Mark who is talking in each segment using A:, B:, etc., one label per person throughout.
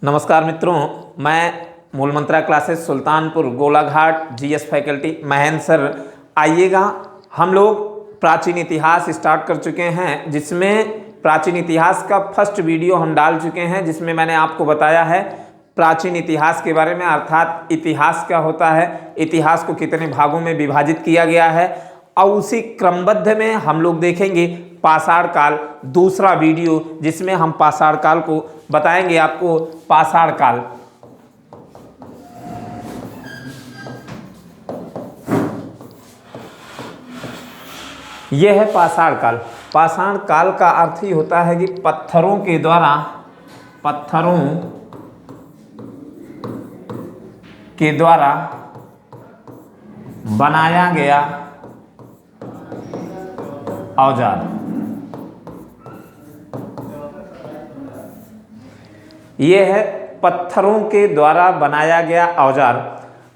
A: नमस्कार मित्रों, मैं Mool Mantra classes Sultanpur Golaghat GS faculty Mahendra sir. आइएगा, हम लोग प्राचीन इतिहास स्टार्ट कर चुके हैं, जिसमें प्राचीन इतिहास का फर्स्ट वीडियो हम डाल चुके हैं, जिसमें मैंने आपको बताया है प्राचीन इतिहास के बारे में, अर्थात इतिहास क्या होता है, इतिहास को कितने भागों में विभाजित किया गया है। और उसी क्रमबद्ध में हम लोग देखेंगे पाषाण काल, दूसरा वीडियो, जिसमें हम पाषाण काल को बताएंगे आपको। पाषाण काल यह है पाषाण काल। पाषाण काल का अर्थ ही होता है कि पत्थरों के द्वारा बनाया गया औजार। यह है पत्थरों के द्वारा बनाया गया औजार।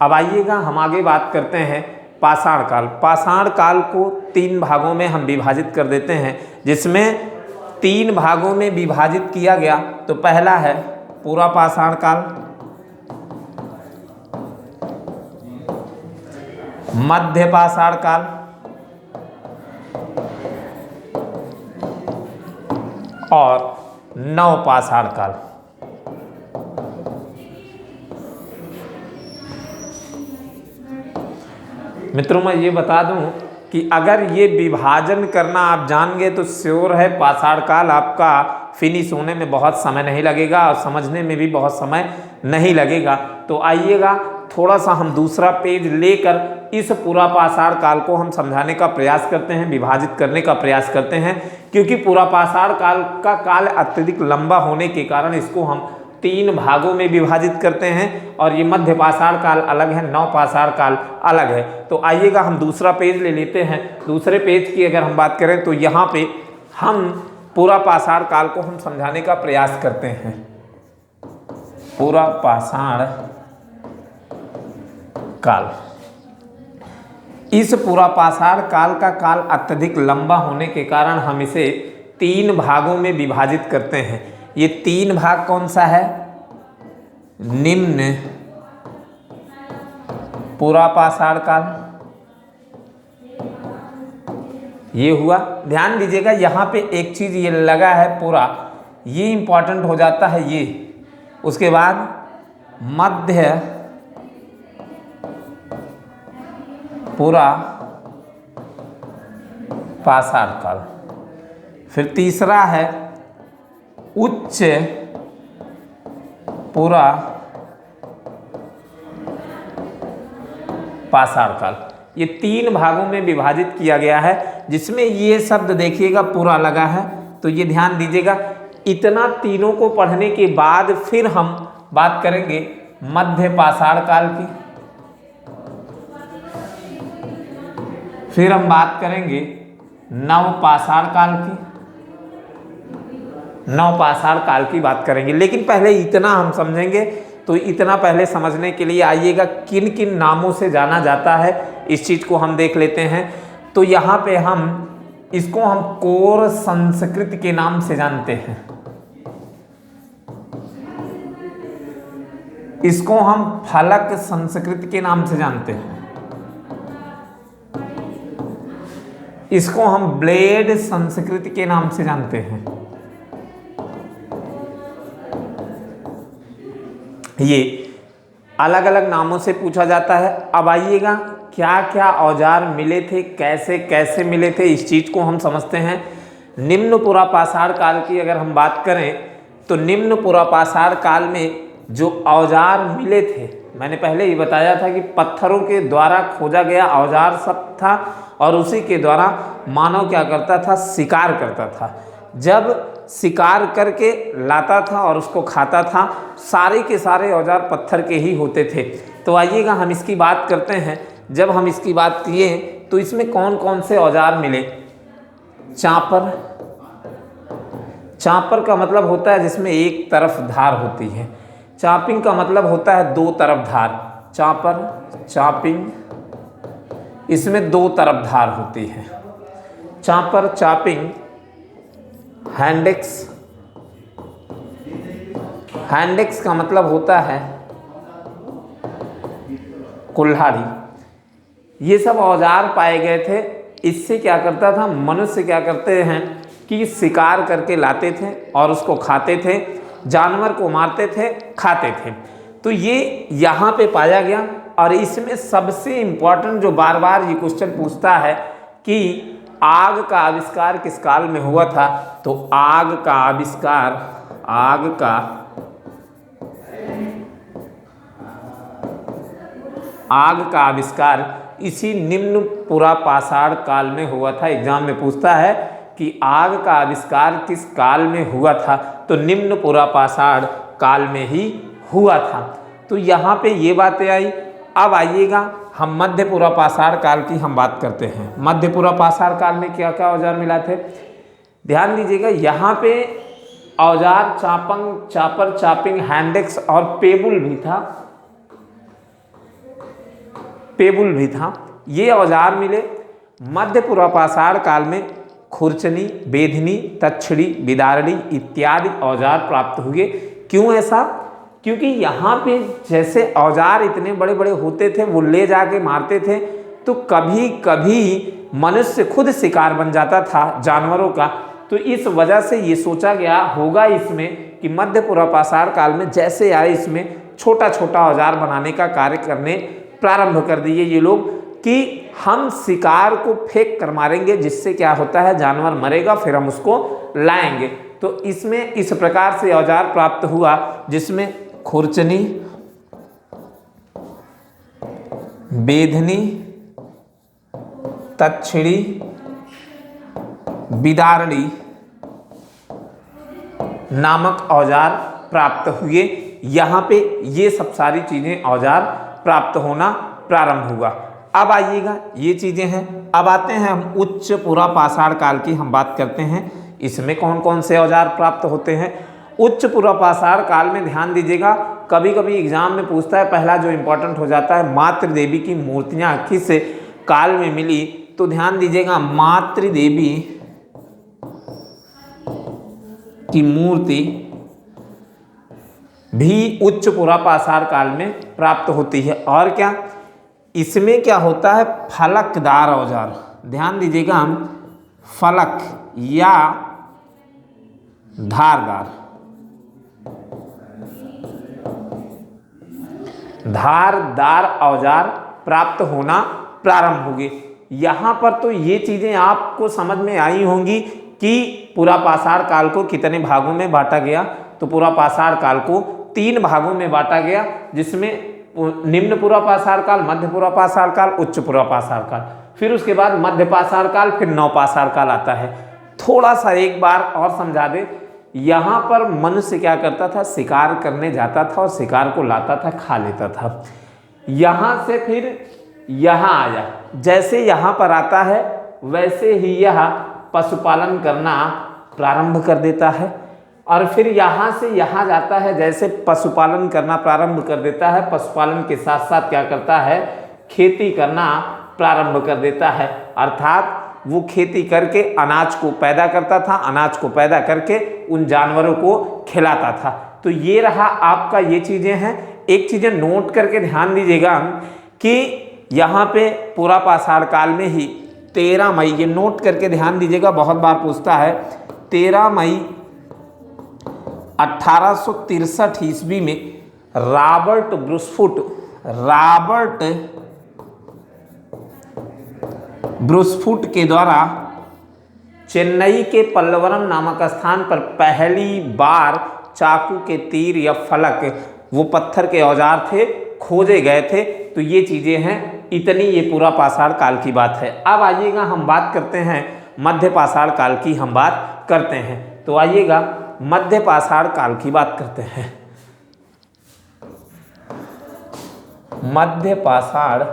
A: अब आइएगा, हम आगे बात करते हैं पाषाण काल। पाषाण काल को 3 भागों में हम विभाजित कर देते हैं, जिसमें 3 भागों में विभाजित किया गया। तो पहला है पूरा पाषाण काल, मध्य पाषाण काल और नव पाषाण काल। मित्रों, मैं ये बता दूं कि अगर ये विभाजन करना आप जान गए तो श्योर है पाषाण काल आपका फिनिश होने में बहुत समय नहीं लगेगा और समझने में भी बहुत समय नहीं लगेगा। तो आइएगा, थोड़ा सा हम दूसरा पेज लेकर इस पूरा पाषाण काल को हम समझाने का प्रयास करते हैं, विभाजित करने का प्रयास करते हैं, क्योंकि पूरा पाषाण काल का काल अत्यधिक लंबा होने के कारण इसको हम 3 भागों में विभाजित करते हैं। और ये मध्य पाषाण काल अलग है, नव पाषाण काल अलग है। तो आइएगा, हम दूसरा पेज ले लेते हैं। दूसरे पेज की अगर हम बात करें तो यहाँ पे हम पूरा पाषाण काल को हम समझाने का प्रयास करते हैं। पूरा पाषाण काल, इस पूरा पाषाण काल का काल अत्यधिक लंबा होने के कारण हम इसे 3 भागों में विभाजित करते हैं। ये 3 भाग कौन सा है? निम्न पूरा पाषाण काल, ये हुआ। ध्यान दीजिएगा, यहाँ पे एक चीज ये लगा है पूरा, ये इंपॉर्टेंट हो जाता है ये। उसके बाद मध्य पूरा पाषाण काल, फिर तीसरा है उच्च पूरा पाषाण काल। ये 3 भागों में विभाजित किया गया है, जिसमें ये शब्द देखिएगा पूरा लगा है। तो ये ध्यान दीजिएगा, इतना तीनों को पढ़ने के बाद फिर हम बात करेंगे मध्य पाषाण काल की, फिर हम बात करेंगे नव पाषाण काल की, नव पाषाण काल की बात करेंगे। लेकिन पहले इतना हम समझेंगे। तो इतना पहले समझने के लिए आइएगा, किन किन नामों से जाना जाता है इस चीज को हम देख लेते हैं। तो यहाँ पे इसको हम कोर संस्कृत के नाम से जानते हैं, इसको हम फलक संस्कृत के नाम से जानते हैं, इसको हम ब्लेड संस्कृत के नाम से जानते हैं। ये अलग अलग नामों से पूछा जाता है। अब आइएगा, क्या क्या औजार मिले थे, कैसे कैसे मिले थे, इस चीज को हम समझते हैं। निम्न पुरा पाषाण काल की अगर हम बात करें तो निम्न पुरा पाषाण काल में जो औजार मिले थे, मैंने पहले ही बताया था कि पत्थरों के द्वारा खोजा गया औजार सब था, और उसी के द्वारा मानव क्या करता था, शिकार करता था। जब शिकार करके लाता था और उसको खाता था, सारे के सारे औजार पत्थर के ही होते थे। तो आइएगा, हम इसकी बात करते हैं। जब हम इसकी बात किए तो इसमें कौन कौन से औजार मिले? चापर, चापर का मतलब होता है जिसमें एक तरफ धार होती है। चापिंग का मतलब होता है 2 तरफ धार। चापर, चापिंग, इसमें 2 तरफ धार होती है। चापर, चापिंग, हैंडेक्स, हैंडेक्स का मतलब होता है कुल्हाड़ी। ये सब औजार पाए गए थे। इससे क्या करता था, मनुष्य क्या करते हैं कि शिकार करके लाते थे और उसको खाते थे, जानवर को मारते थे, खाते थे। तो ये यहाँ पे पाया गया। और इसमें सबसे इम्पोर्टेंट जो बार बार ये क्वेश्चन पूछता है कि आग का आविष्कार किस काल में हुआ था, तो आग का आविष्कार इसी निम्न पुरापाषाण काल में हुआ था। एग्जाम में पूछता है कि आग का आविष्कार किस काल में हुआ था, तो निम्न पुरापाषाण काल में ही हुआ था। तो यहाँ पे ये बातें आई। अब आइएगा हम मध्य पुरापाषाण काल की हम बात करते हैं। मध्य पुरापाषाण काल में क्या क्या औजार मिला थे, ध्यान दीजिएगा। यहाँ पे औजार चापर, चापिंग, हैंडेक्स और पेबुल भी था। ये औजार मिले। मध्य पुरापाषाण काल में खुरचनी, बेधनी, तक्षड़ी, बिदारड़ी इत्यादि औजार प्राप्त हुए। क्यों ऐसा, क्योंकि यहाँ पे जैसे औजार इतने बड़े बड़े होते थे, वो ले जाके मारते थे, तो कभी कभी मनुष्य खुद शिकार बन जाता था जानवरों का। तो इस वजह से ये सोचा गया होगा इसमें कि मध्य पुरापाषाण काल में जैसे आए इसमें छोटा छोटा औजार बनाने का कार्य करने प्रारंभ कर दिए ये लोग कि हम शिकार को फेंक कर मारेंगे, जिससे क्या होता है जानवर मरेगा, फिर हम उसको लाएंगे। तो इसमें इस प्रकार से औजार प्राप्त हुआ जिसमें खुरचनी, बेधनी, तक्षड़ी, बिदारड़ी नामक औजार प्राप्त हुए। यहाँ पे ये सब सारी चीजें औजार प्राप्त होना प्रारंभ हुआ। अब आइएगा ये चीजें हैं। अब आते हैं हम उच्च पुरापाषाण काल की हम बात करते हैं। इसमें कौन कौन से औजार प्राप्त होते हैं। उच्च पुरापाषाण काल में ध्यान दीजिएगा, कभी कभी एग्जाम में पूछता है, पहला जो इंपॉर्टेंट हो जाता है मातृ देवी की मूर्तियां किस काल में मिली। तो ध्यान दीजिएगा मातृ देवी की मूर्ति भी उच्च पुरापाषाण काल में प्राप्त होती है। और क्या इसमें क्या होता है, फलकदार औजार। ध्यान दीजिएगा, हम फलक या धारदार औजार प्राप्त होना प्रारंभ हो गए। यहाँ पर तो ये चीजें आपको समझ में आई होंगी कि पुरापाषाण काल को कितने भागों में बांटा गया। तो पुरापाषाण काल को 3 भागों में बांटा गया, जिसमें निम्न पुरापाषाण काल, मध्य पुरापाषाण काल, उच्च पुरापाषाण काल, फिर उसके बाद मध्यपाषाण काल, फिर नवपाषाण काल आता है। थोड़ा सा एक बार और समझा दे, यहाँ पर मनुष्य क्या करता था, शिकार करने जाता था और शिकार को लाता था, खा लेता था। यहाँ से फिर यहाँ आया, जैसे यहाँ पर आता है वैसे ही यह पशुपालन करना प्रारंभ कर देता है। और फिर यहाँ से यहाँ जाता है, जैसे पशुपालन करना प्रारंभ कर देता है, पशुपालन के साथ साथ क्या करता है, खेती करना प्रारंभ कर देता है। अर्थात वो खेती करके अनाज को पैदा करता था, अनाज को पैदा करके उन जानवरों को खिलाता था। तो ये रहा आपका, ये चीज़ें हैं। एक चीज़ें नोट करके ध्यान दीजिएगा कि यहाँ पे पुरापाषाण काल में ही 13 मई, ये नोट करके ध्यान दीजिएगा, बहुत बार पूछता है, 13 मई 1863 ईस्वी में रॉबर्ट ब्रूसफुट के द्वारा चेन्नई के पल्लवरम नामक स्थान पर पहली बार चाकू के तीर या फलक, वो पत्थर के औजार थे, खोजे गए थे। तो ये चीज़ें हैं, इतनी ये पुरापाषाण काल की बात है। अब आइएगा हम बात करते हैं मध्यपाषाण काल की, हम बात करते हैं। तो आइएगा मध्यपाषाण काल की बात करते हैं। मध्यपाषाण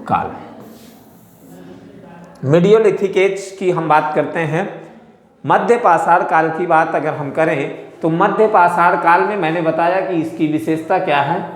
A: काल, मीडियोलिथिक एज की हम बात करते हैं। मध्यपाषाण काल की बात अगर हम करें तो मध्यपाषाण काल में मैंने बताया कि इसकी विशेषता क्या है,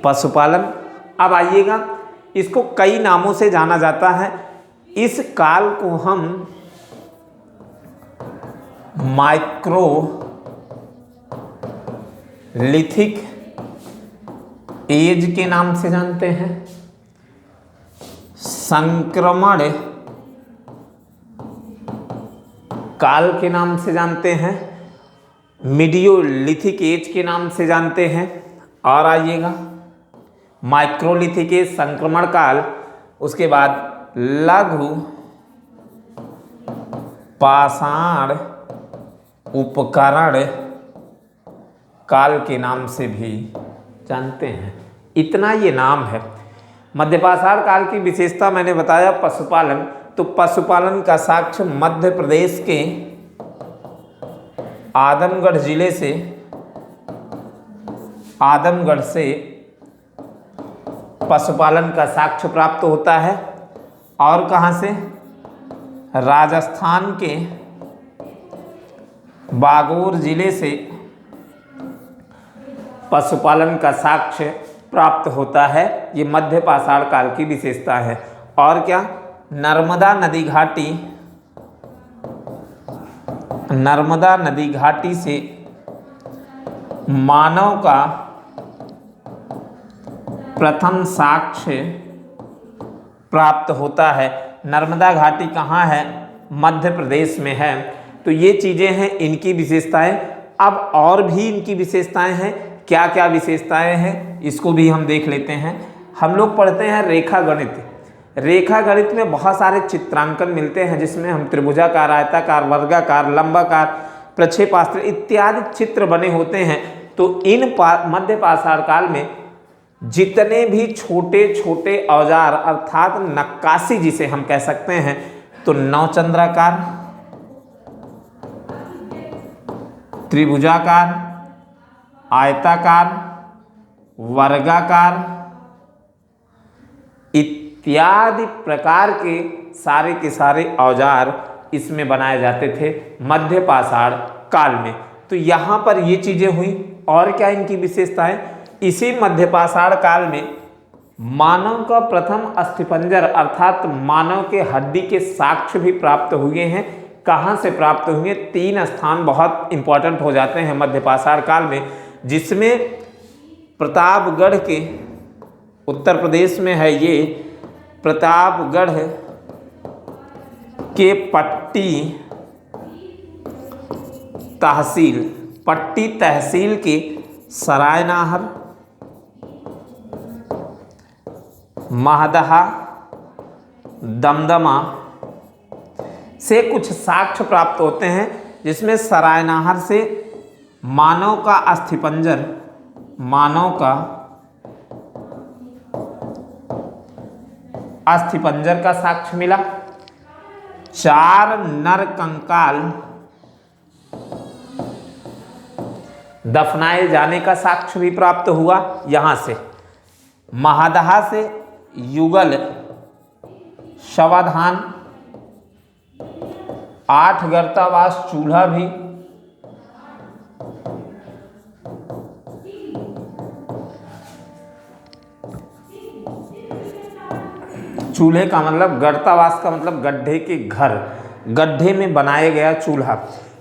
A: पशुपालन। अब आइएगा, इसको कई नामों से जाना जाता है। इस काल को हम माइक्रोलिथिक एज के नाम से जानते हैं, संक्रमण काल के नाम से जानते हैं, मीडियोलिथिक एज के नाम से जानते हैं। और आइएगा माइक्रोलिथिक एज, संक्रमण काल, उसके बाद लघु पाषाण उपकरण काल के नाम से भी जानते हैं। इतना ये नाम है। मध्यपाषाण काल की विशेषता मैंने बताया पशुपालन, तो पशुपालन का साक्ष्य मध्य प्रदेश के आदमगढ़ जिले से, आदमगढ़ से पशुपालन का साक्ष्य प्राप्त होता है। और कहाँ से? राजस्थान के बागोर जिले से पशुपालन का साक्ष्य प्राप्त होता है। ये मध्य पाषाण काल की विशेषता है। और क्या? नर्मदा नदी घाटी, नर्मदा नदी घाटी से मानव का प्रथम साक्ष्य प्राप्त होता है। नर्मदा घाटी कहाँ है? मध्य प्रदेश में है। तो ये चीज़ें हैं इनकी विशेषताएं। अब और भी इनकी विशेषताएं हैं। क्या क्या विशेषताएं हैं इसको भी हम देख लेते हैं। हम लोग पढ़ते हैं रेखा गणित। रेखा गणित में बहुत सारे चित्रांकन मिलते हैं, जिसमें हम त्रिभुजाकार, आयताकार, वर्गाकार, लंबाकार, प्रक्षेपास्त्र इत्यादि चित्र बने होते हैं। तो इन मध्य पाषाण काल में जितने भी छोटे छोटे औजार अर्थात नक्काशी जिसे हम कह सकते हैं, तो नौचंद्राकार, त्रिभुजाकार, आयताकार, वर्गाकार इत्यादि प्रकार के सारे औजार इसमें बनाए जाते थे मध्य पाषाण काल में। तो यहाँ पर ये चीज़ें हुई। और क्या इनकी विशेषताएं? इसी मध्य पाषाण काल में मानव का प्रथम अस्थिपंजर अर्थात मानव के हड्डी के साक्ष्य भी प्राप्त हुए हैं। कहाँ से प्राप्त हुए? 3 स्थान बहुत इंपॉर्टेंट हो जाते हैं मध्य पाषाण काल में, जिसमें प्रतापगढ़ के उत्तर प्रदेश में है। ये प्रतापगढ़ के पट्टी तहसील के सरायनाहर, महदहा, दमदमा से कुछ साक्ष्य प्राप्त होते हैं, जिसमें सरायनाहर से मानव का अस्थिपंजर, मानव का अस्थिपंजर का साक्ष्य मिला। 4 नर कंकाल दफनाए जाने का साक्ष्य भी प्राप्त हुआ यहाँ से। महदहा से युगल शवाधान, 8 गर्तावास चूल्हा भी, चूल्हे का मतलब गर्तावास का मतलब गड्ढे के घर, गड्ढे में बनाया गया चूल्हा।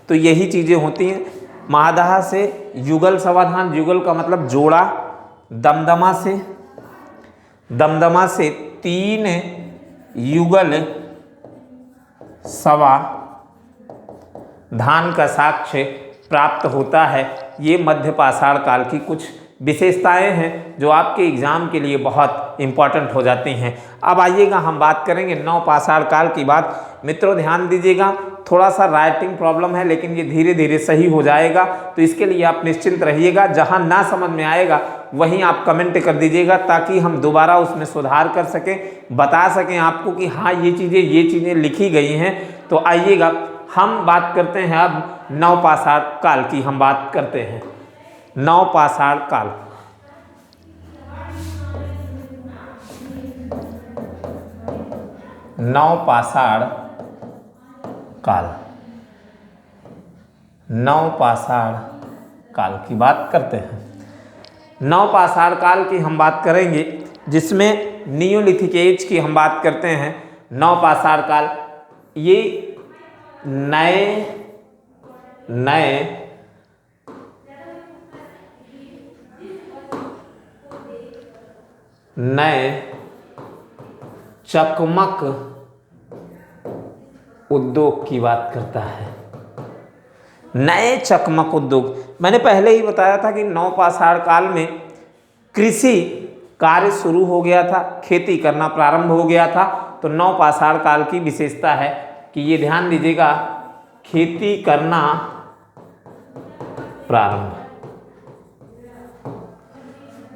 A: तो यही चीज़ें होती हैं। महदहा से युगल समाधान, युगल का मतलब जोड़ा। दमदमा से 3 युगल सवा धान का साक्ष्य प्राप्त होता है। ये मध्य पाषाण काल की कुछ विशेषताएं हैं जो आपके एग्जाम के लिए बहुत इंपॉर्टेंट हो जाती हैं। अब आइएगा हम बात करेंगे नव पाषाण काल की बात। मित्रों ध्यान दीजिएगा, थोड़ा सा राइटिंग प्रॉब्लम है लेकिन ये धीरे धीरे सही हो जाएगा, तो इसके लिए आप निश्चिंत रहिएगा। जहां ना समझ में आएगा वहीं आप कमेंट कर दीजिएगा, ताकि हम दोबारा उसमें सुधार कर सकें, बता सकें आपको कि हाँ ये चीज़ें लिखी गई हैं। तो आइएगा हम बात करते हैं अब नव पाषाण काल की। हम बात करते हैं नव पाषाण काल। नव पाषाण काल, नव पाषाण काल की बात करते हैं। नव पाषाण काल की हम बात करेंगे, जिसमें नियोलिथिक एज की हम बात करते हैं। नव पाषाण काल ये नए नए चकमक उद्योग की बात करता है। नए चकमक उद्योग, मैंने पहले ही बताया था कि नवपाषाण काल में कृषि कार्य शुरू हो गया था, खेती करना प्रारंभ हो गया था। तो नवपाषाण काल की विशेषता है कि ये ध्यान दीजिएगा, खेती करना प्रारंभ,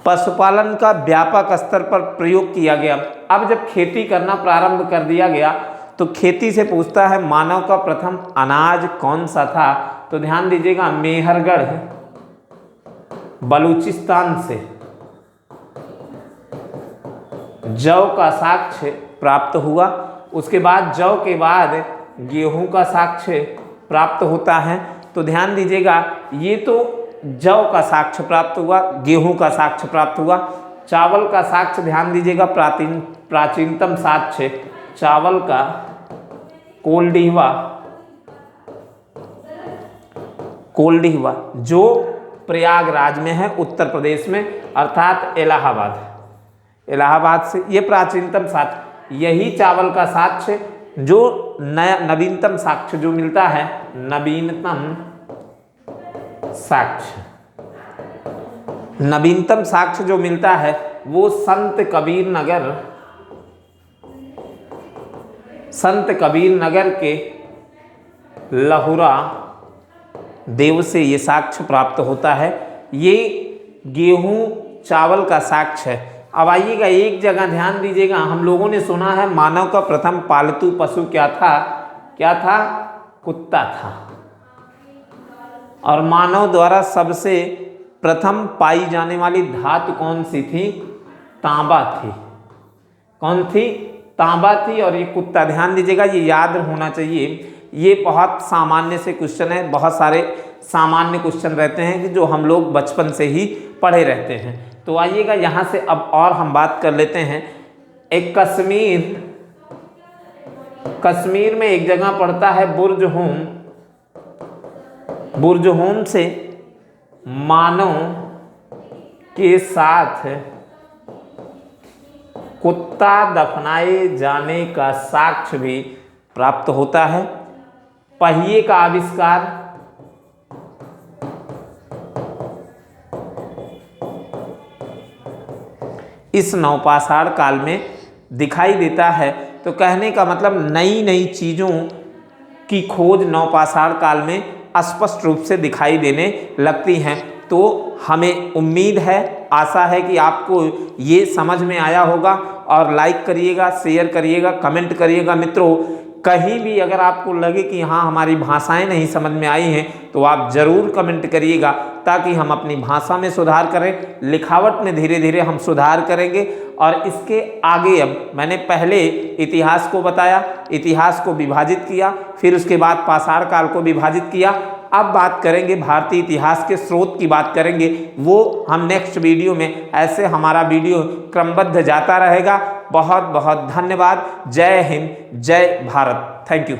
A: पशुपालन का व्यापक स्तर पर प्रयोग किया गया। अब जब खेती करना प्रारंभ कर दिया गया तो खेती से पूछता है मानव का प्रथम अनाज कौन सा था? तो ध्यान दीजिएगा, मेहरगढ़ बलूचिस्तान से जौ का साक्ष्य प्राप्त हुआ। उसके बाद जौ के बाद गेहूं का साक्ष्य प्राप्त होता है। तो ध्यान दीजिएगा, ये तो जौ का साक्ष्य प्राप्त हुआ, गेहूं का साक्ष्य प्राप्त हुआ। चावल का साक्ष्य ध्यान दीजिएगा, प्राचीनतम साक्ष्य चावल का कोल्डिहवा जो प्रयागराज में है, उत्तर प्रदेश में, अर्थात इलाहाबाद से ये प्राचीनतम साक्ष्य। यही चावल का साक्ष्य जो नवीनतम साक्ष्य जो मिलता है, नवीनतम साक्ष्य जो मिलता है वो संत कबीर नगर के लहुरा देव से ये साक्ष्य प्राप्त होता है। ये गेहूं चावल का साक्ष्य है। अब आइएगा, एक जगह ध्यान दीजिएगा, हम लोगों ने सुना है मानव का प्रथम पालतू पशु क्या था? कुत्ता था। और मानव द्वारा सबसे प्रथम पाई जाने वाली धातु कौन सी थी? तांबा थी। कौन थी? तांबा थी। और ये कुत्ता, ध्यान दीजिएगा, ये याद होना चाहिए। ये बहुत सामान्य से क्वेश्चन है, बहुत सारे सामान्य क्वेश्चन रहते हैं कि जो हम लोग बचपन से ही पढ़े रहते हैं। तो आइएगा यहाँ से अब और हम बात कर लेते हैं। एक कश्मीर में एक जगह पड़ता है बुर्ज होम से मानव के साथ कुत्ता दफनाए जाने का साक्ष्य भी प्राप्त होता है। पहिए का आविष्कार इस नवपाषाण काल में दिखाई देता है। तो कहने का मतलब नई नई चीज़ों की खोज नवपाषाण काल में स्पष्ट रूप से दिखाई देने लगती हैं। तो हमें उम्मीद है, आशा है कि आपको ये समझ में आया होगा। और लाइक करिएगा, शेयर करिएगा, कमेंट करिएगा। मित्रों, कहीं भी अगर आपको लगे कि हाँ हमारी भाषाएं नहीं समझ में आई हैं तो आप ज़रूर कमेंट करिएगा, ताकि हम अपनी भाषा में सुधार करें, लिखावट में धीरे धीरे हम सुधार करेंगे। और इसके आगे, अब मैंने पहले इतिहास को बताया, इतिहास को विभाजित किया, फिर उसके बाद पाषाण काल को विभाजित किया। अब बात करेंगे भारतीय इतिहास के स्रोत की बात करेंगे, वो हम नेक्स्ट वीडियो में, ऐसे हमारा वीडियो क्रमबद्ध जाता रहेगा। बहुत बहुत धन्यवाद। जय हिंद, जय भारत। Thank you.